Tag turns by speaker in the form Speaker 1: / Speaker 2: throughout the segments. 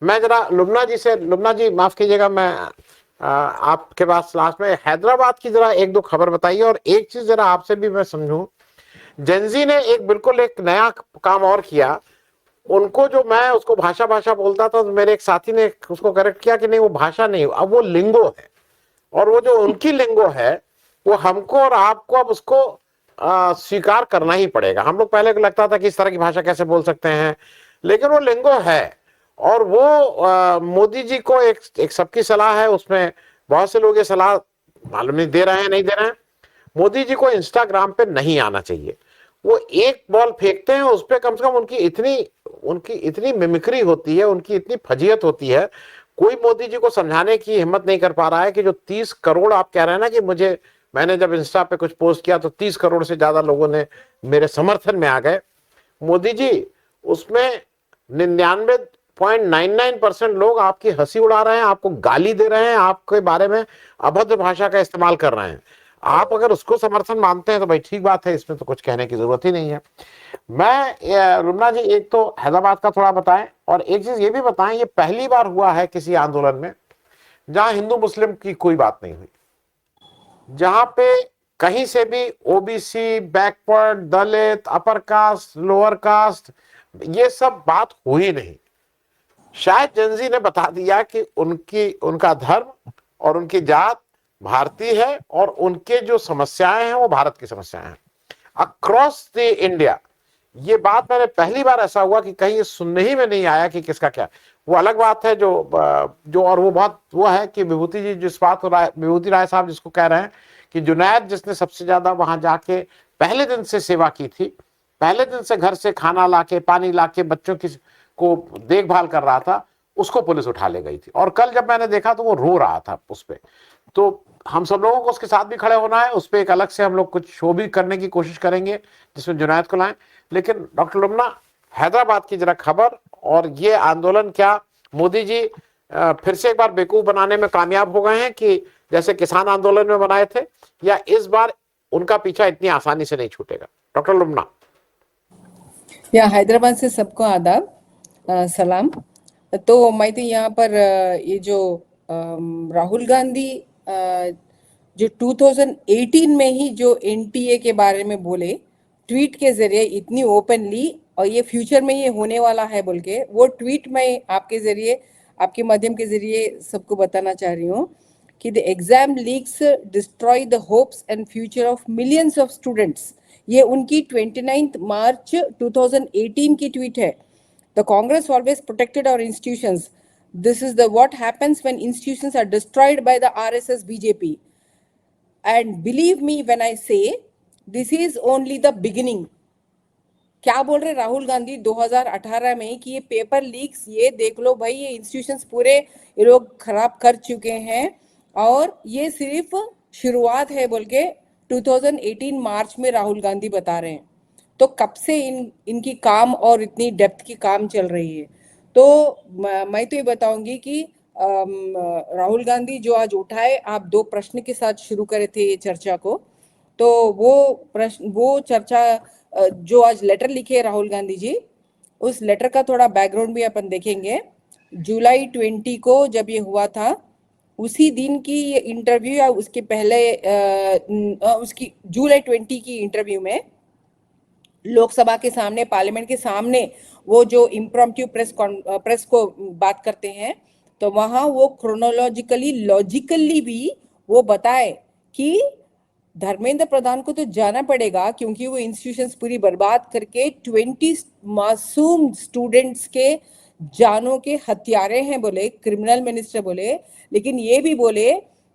Speaker 1: मैं जरा लुबना जी माफ कीजिएगा, मैं आपके पास लास्ट में हैदराबाद की जरा एक दो खबर बताइए। और एक चीज जरा आपसे भी मैं समझूं, जेंजी ने एक बिल्कुल एक नया काम और किया। उनको जो मैं उसको भाषा भाषा बोलता था, तो मेरे एक साथी ने उसको करेक्ट किया कि नहीं वो भाषा नहीं, अब वो लिंगो है। और वो जो उनकी लिंगो है वो हमको और आपको अब उसको स्वीकार करना ही पड़ेगा। हम लोग पहले को लगता था कि इस तरह की भाषा कैसे बोल सकते हैं, लेकिन वो लिंगो है। और वो मोदी जी को एक सबकी सलाह है, उसमें बहुत से लोग ये सलाह मालूम नहीं दे रहे हैं, नहीं दे रहे हैं। मोदी जी को इंस्टाग्राम पे नहीं आना चाहिए। वो एक बॉल फेंकते हैं, उस पर कम से कम उनकी इतनी मिमिक्री होती है, उनकी इतनी फजीयत होती है। कोई मोदी जी को समझाने की हिम्मत नहीं कर पा रहा है कि जो 30 करोड़ आप कह रहे हैं ना कि मैंने जब इंस्टा पे कुछ पोस्ट किया तो 30 करोड़ से ज्यादा लोगों ने मेरे समर्थन में आ गए। मोदी जी, उसमें 99.99% लोग आपकी हंसी उड़ा रहे हैं, आपको गाली दे रहे हैं, आपके बारे में अभद्र भाषा का इस्तेमाल कर रहे हैं। आप अगर उसको समर्थन मानते हैं तो भाई ठीक बात है, इसमें तो कुछ कहने की जरूरत ही नहीं है। मैं रुमना जी, एक तो हैदराबाद का थोड़ा बताएं, और एक चीज ये भी बताएं, ये पहली बार हुआ है किसी आंदोलन में जहां हिंदू मुस्लिम की कोई बात नहीं हुई, जहां पे कहीं से भी ओबीसी, बैकवर्ड, दलित, अपर कास्ट, लोअर कास्ट, ये सब बात हुई नहीं। शायद जेंजी ने बता दिया कि उनका धर्म और उनकी जात भारतीय है, और उनके जो समस्याएं हैं वो भारत की समस्याएं हैं अक्रॉस द इंडिया। ये बात मैंने पहली बार ऐसा हुआ कि कहीं ये सुनने ही में नहीं आया कि किसका क्या। वो अलग बात है और वो बहुत वो है कि विभूति जी जिस बात विभूति राय साहब जिसको कह रहे हैं कि जुनैद जिसने सबसे ज्यादा वहां जाके पहले दिन से सेवा की थी, पहले दिन से घर से खाना लाके, पानी लाके, बच्चों की को देखभाल कर रहा था, उसको पुलिस उठा ले गई थी। और कल जब मैंने देखा तो वो रो रहा था उस पे। तो हम सब लोगों को उसके साथ भी खड़े होना है, उस पर एक अलग से हम लोग कुछ शो भी करने की कोशिश करेंगे जिसमें जुनैद को लाएं। लेकिन डॉक्टर लुबना, हैदराबाद की जरा खबर, और ये आंदोलन क्या मोदी जी फिर से एक बार बेवकूफ बनाने में कामयाब हो गए हैं कि जैसे किसान आंदोलन में बनाए थे, या इस बार उनका पीछा इतनी आसानी से नहीं छूटेगा? डॉक्टर लुबना।
Speaker 2: या हैदराबाद से सबको आदाब, सलाम। तो मैं तो यहाँ पर ये जो राहुल गांधी जो 2018 में ही जो एनटीए के बारे में बोले ट्वीट के जरिए इतनी ओपनली, और ये फ्यूचर में ये होने वाला है बोल के, वो ट्वीट मैं आपके जरिए, आपके माध्यम के जरिए सबको बताना चाह रही हूँ कि the exam leaks destroy the hopes and future of millions of students. ये उनकी 29 मार्च 2018 की ट्वीट है। The Congress always protected our institutions. This is the what happens when institutions are destroyed by the RSS BJP. And believe me when I say this is only the beginning. क्या बोल रहे राहुल गांधी 2018 में कि ये paper leaks, ये देख लो भाई, ये इंस्टीट्यूशंस पूरे ये लोग खराब कर चुके हैं और ये सिर्फ शुरुआत है बोल के 2018 मार्च में राहुल गांधी बता रहे हैं। तो कब से इनकी काम और इतनी डेप्थ की काम चल रही है। तो मैं तो ये बताऊंगी कि राहुल गांधी जो आज उठाए, आप दो प्रश्न के साथ शुरू करे थे ये चर्चा को, तो वो चर्चा जो आज लेटर लिखे राहुल गांधी जी, उस लेटर का थोड़ा बैकग्राउंड भी अपन देखेंगे। जुलाई 20 को जब ये हुआ था, उसी दिन की ये इंटरव्यू या उसके पहले उसकी जुलाई 20 की इंटरव्यू में लोकसभा के सामने, पार्लियामेंट के सामने वो जो इम्प्रॉम्प्टू प्रेस को बात करते हैं, तो वहां वो क्रोनोलॉजिकली लॉजिकली भी वो बताए कि धर्मेंद्र प्रधान को तो जाना पड़ेगा क्योंकि वो इंस्टीट्यूशंस पूरी बर्बाद करके 20 मासूम स्टूडेंट्स के जानों के हत्यारे हैं बोले, क्रिमिनल मिनिस्टर बोले। लेकिन ये भी बोले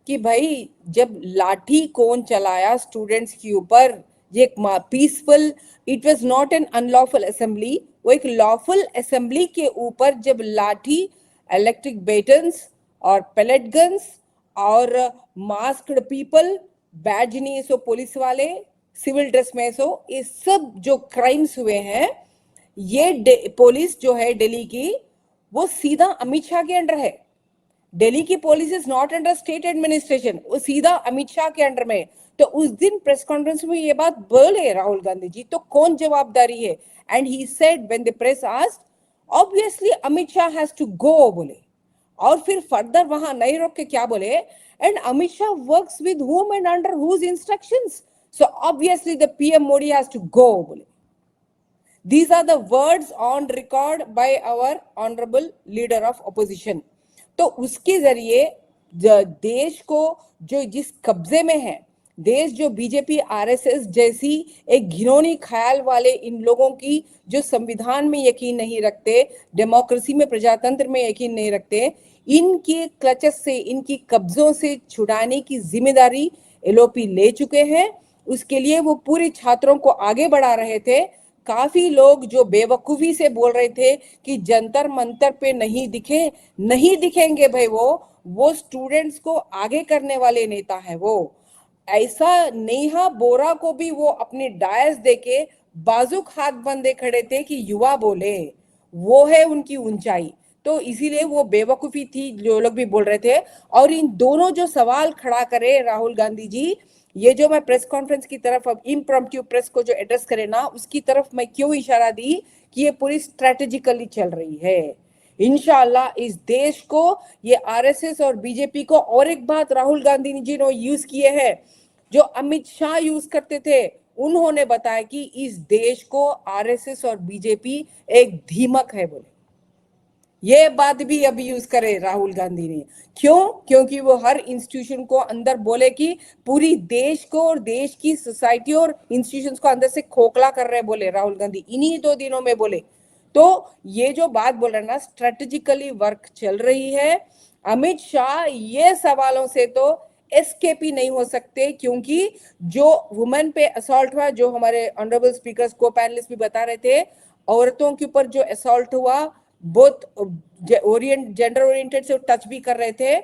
Speaker 2: कि भाई जब लाठी कौन चलाया स्टूडेंट्स के ऊपर, ये peaceful, it was not an unlawful assembly, वो एक लॉफुल असेंबली के ऊपर जब लाठी, इलेक्ट्रिक बेटन्स और पेलेट गन्स और मास्क्ड पीपल, बैज नहीं सो पुलिस वाले, सिविल ड्रेस में सो, ये सब जो क्राइम्स हुए हैं, ये पुलिस जो है दिल्ली की, वो सीधा अमित शाह के अंडर है। दिल्ली की police is not under state administration, वो सीधा अमित शाह के अंडर में। तो उस दिन प्रेस कॉन्फ्रेंस में ये बात बोले राहुल गांधी जी, तो कौन जवाबदारी है? And he said when the press asked obviously Amit Shah has to go बोले। और फिर फर्दर वहां नहीं रोक के क्या बोले, and Amit Shah works with whom and under whose instructions, so obviously the PM Modi has to go बोले। These are the words on record by our honorable leader of opposition। तो उसके जरिए देश को जो जिस कब्जे में है, देश जो बीजेपी आरएसएस जैसी एक घिनौनी ख्याल वाले इन लोगों की जो संविधान में यकीन नहीं रखते, डेमोक्रेसी में, प्रजातंत्र में यकीन नहीं रखते, इनके क्लचस से, इनकी कब्जों से छुड़ाने की जिम्मेदारी एलओपी ले चुके हैं। उसके लिए वो पूरे छात्रों को आगे बढ़ा रहे थे। काफी लोग जो बेवकूफी से बोल रहे थे कि जंतर मंतर पे नहीं दिखे, नहीं दिखेंगे भाई, वो स्टूडेंट्स को आगे करने वाले नेता है वो। ऐसा नेहा बोरा को भी वो अपनी डायस देके बाजुक हाथ बंदे खड़े थे कि युवा बोले, वो है उनकी ऊंचाई। तो इसीलिए वो बेवकूफी थी जो लोग भी बोल रहे थे। और इन दोनों जो सवाल खड़ा करे राहुल गांधी जी, ये जो मैं प्रेस कॉन्फ्रेंस की तरफ, अब इम्प्रॉम्प्टू प्रेस को जो एड्रेस करे ना, उसकी तरफ मैं क्यों इशारा दी कि ये पूरी स्ट्रेटेजिकली चल रही है। इंशाल्लाह इस देश को, ये आरएसएस और बीजेपी को, और एक बात राहुल गांधी जी ने यूज किए हैं जो अमित शाह यूज करते थे, उन्होंने बताया कि इस देश को आरएसएस और बीजेपी एक धीमक है बोले। ये बात भी अभी यूज करे राहुल गांधी ने। क्यों? क्योंकि वो हर इंस्टीट्यूशन को अंदर बोले कि पूरी देश को और देश की सोसाइटी और इंस्टीट्यूशंस को अंदर से खोखला कर रहे बोले राहुल गांधी, इन्हीं 2 दिनों में बोले। तो ये जो बात बोल रहे ना, स्ट्रेटेजिकली वर्क चल रही है। अमित शाह ये सवालों से तो एस्केप ही नहीं हो सकते, क्योंकि जो वुमेन पे असॉल्ट हुआ, जो हमारे ऑनरेबल स्पीकर्स को पैनलिस्ट भी बता रहे थे, औरतों के ऊपर जो असॉल्ट हुआ, बहुत जेंडर ओरिएंटेड से टच भी कर रहे थे,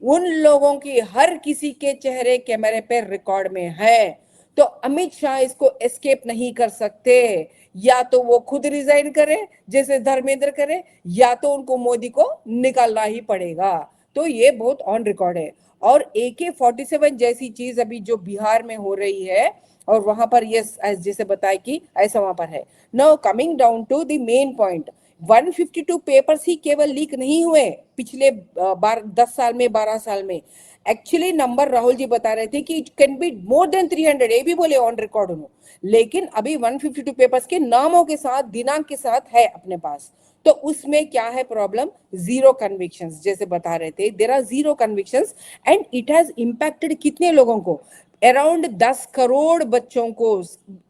Speaker 2: उन लोगों की हर किसी के चेहरे कैमरे पे रिकॉर्ड में है। तो अमित शाह इसको एस्केप नहीं कर सकते। या तो वो खुद रिजाइन करे जैसे धर्मेंद्र करे, या तो उनको मोदी को निकालना ही पड़ेगा। तो ये बहुत ऑन रिकॉर्ड है। और AK-47 जैसी चीज अभी जो बिहार में हो रही है, और वहां पर ये जैसे बताया कि ऐसा वहां पर है। Now coming down to the main point, 152 papers ही केवल लीक नहीं हुए पिछले 10 साल में, 12 साल में। एक्चुअली नंबर राहुल जी बता रहे थे कि it can be more than 300, ये भी बोले ऑन रिकॉर्ड उन्होंने। लेकिन अभी 152 पेपर्स के नामों के साथ, दिनांक के साथ है अपने पास। तो उसमें क्या है प्रॉब्लम? जीरो कन्विक्शंस, जैसे बता रहे थे, there are zero convictions and it has impacted कितने लोगों को? अराउंड 10 करोड़ बच्चों को,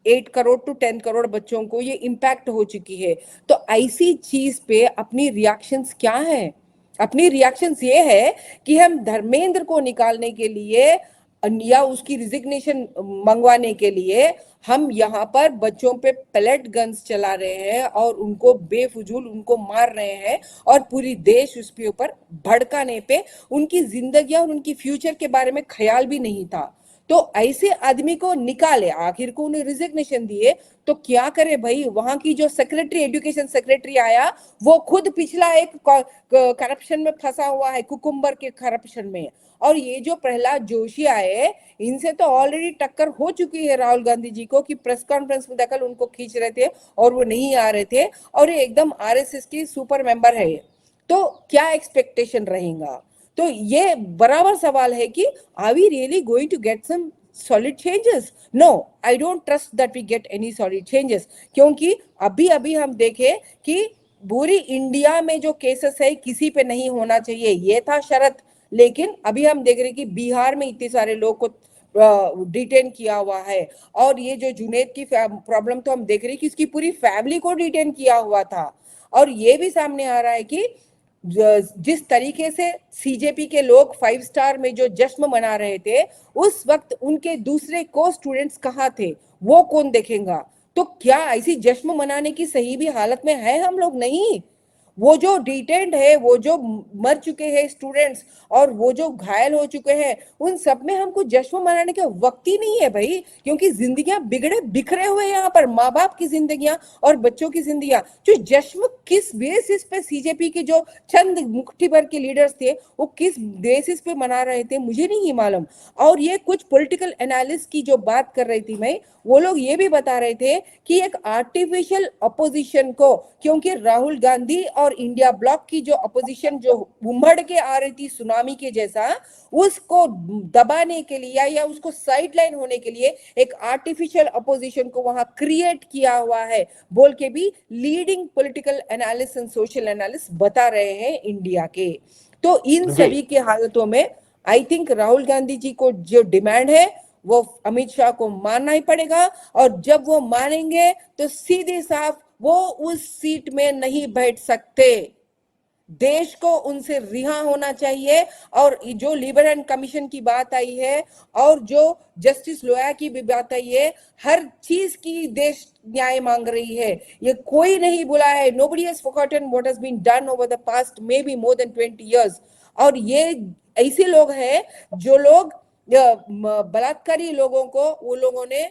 Speaker 2: 8 करोड़ टू 10 करोड़ बच्चों को ये इम्पैक्ट हो चुकी है। तो ऐसी चीज पे अपनी रिएक्शंस क्या है? अपनी रिएक्शंस ये है कि हम धर्मेंद्र को निकालने के लिए या उसकी रिजिग्नेशन मंगवाने के लिए हम यहाँ पर बच्चों पे पैलेट गन्स चला रहे हैं और उनको बेफजूल उनको मार रहे हैं, और पूरी देश उसके ऊपर भड़काने पे उनकी जिंदगी और उनकी फ्यूचर के बारे में ख्याल भी नहीं था। तो ऐसे आदमी को निकाले, आखिर को उन्हें रिजिग्नेशन दिए, तो क्या करे भाई? वहां की जो सेक्रेटरी, एजुकेशन सेक्रेटरी आया, वो खुद पिछला एक करप्शन में फंसा हुआ है, कुकुम्बर के करप्शन में। और ये जो प्रहलाद जोशी आए, इनसे तो ऑलरेडी टक्कर हो चुकी है राहुल गांधी जी को, कि प्रेस कॉन्फ्रेंस में दखल उनको खींच रहे थे और वो नहीं आ रहे थे, और ये एकदम आरएसएस की सुपर मेंबर है। तो क्या एक्सपेक्टेशन रहेगा? तो ये बराबर सवाल है कि are we really going to get some solid changes? No, I don't trust that we get any solid changes, क्योंकि अभी अभी हम देखें कि पूरी इंडिया में जो केसेस है किसी पे नहीं होना चाहिए, ये था शर्त। लेकिन अभी हम देख रहे कि बिहार में इतने सारे लोग को डिटेन किया हुआ है, और ये जो जुनैद की प्रॉब्लम तो हम देख रहे कि उसकी पूरी फैमिली को डिटेन किया हुआ था। और ये भी सामने आ रहा है कि जिस तरीके से सीजेपी के लोग 5 स्टार में जो जश्न मना रहे थे, उस वक्त उनके दूसरे को स्टूडेंट्स कहाँ थे, वो कौन देखेगा? तो क्या ऐसी जश्न मनाने की सही भी हालत में है हम लोग? नहीं। वो जो डिटेन्ड है, वो जो मर चुके हैं स्टूडेंट्स और वो जो घायल हो चुके हैं, उन सब में हमको जश्न मनाने का वक्त ही नहीं है भाई, क्योंकि जिंदगियां बिगड़े बिखरे हुए हैं यहाँ पर, माँ बाप की जिंदगियां और बच्चों की जिंदगियां। जो जश्न किस बेसिस पे सीजेपी के जो चंद मुट्ठी भर के लीडर्स थे वो किस बेसिस पे मना रहे थे मुझे नहीं मालूम। और ये कुछ पॉलिटिकल एनालिस्ट की जो बात कर रही थी मैं, वो लोग ये भी बता रहे थे कि एक आर्टिफिशियल अपोजिशन को, क्योंकि राहुल गांधी और इंडिया ब्लॉक की जो अपोजिशन जो उमड़ के आ रही थी सुनामी के जैसा, उसको दबाने के लिए या उसको साइडलाइन होने के लिए एक आर्टिफिशियल अपोजिशन को वहां क्रिएट किया हुआ है बोल के भी leading political analyst and social analyst बता रहे हैं इंडिया के। तो इन
Speaker 1: जी
Speaker 2: सभी के हालतों में आई थिंक राहुल गांधी जी को जो डिमांड है वो अमित शाह को मानना ही पड़ेगा, और जब वो मानेंगे तो सीधे साफ वो उस सीट में नहीं बैठ सकते। देश को उनसे रिहा होना चाहिए। और जो लिबरल कमीशन की बात आई है और जो जस्टिस लोया की भी बात आई है, हर चीज की देश न्याय मांग रही है। ये कोई नहीं बुला है, nobody has forgotten what has been done over the past maybe more than 20 years। और ये ऐसे लोग हैं जो लोग बलात्कारी लोगों को वो लोगों ने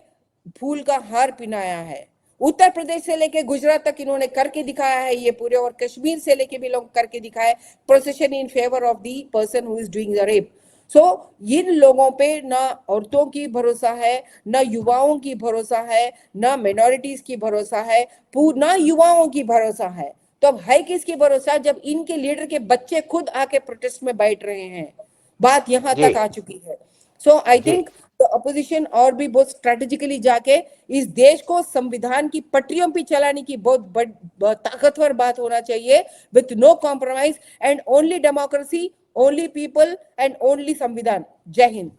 Speaker 2: फूल का हार पहनाया है। उत्तर प्रदेश से लेके गुजरात तक इन्होंने करके दिखाया है ये पूरे, और कश्मीर से लेके भी लोग करके दिखाए, procession in favour of the person who is doing the rape. So इन लोगों पे ना औरतों की भरोसा है, ना युवाओं की भरोसा है, ना मिनॉरिटीज की भरोसा है, ना युवाओं की भरोसा है। तो अब है किसकी भरोसा जब इनके लीडर के बच्चे खुद आके प्रोटेस्ट में बैठ रहे हैं। बात यहां
Speaker 1: जी
Speaker 2: तक आ चुकी है। सो आई
Speaker 1: जी
Speaker 2: थिंक तो अपोजिशन और भी बहुत स्ट्रेटेजिकली जाके इस देश को संविधान की पटरियों पे चलाने की बहुत ताकतवर बात होना चाहिए, with no compromise and only democracy, only people and only संविधान। जय हिंद।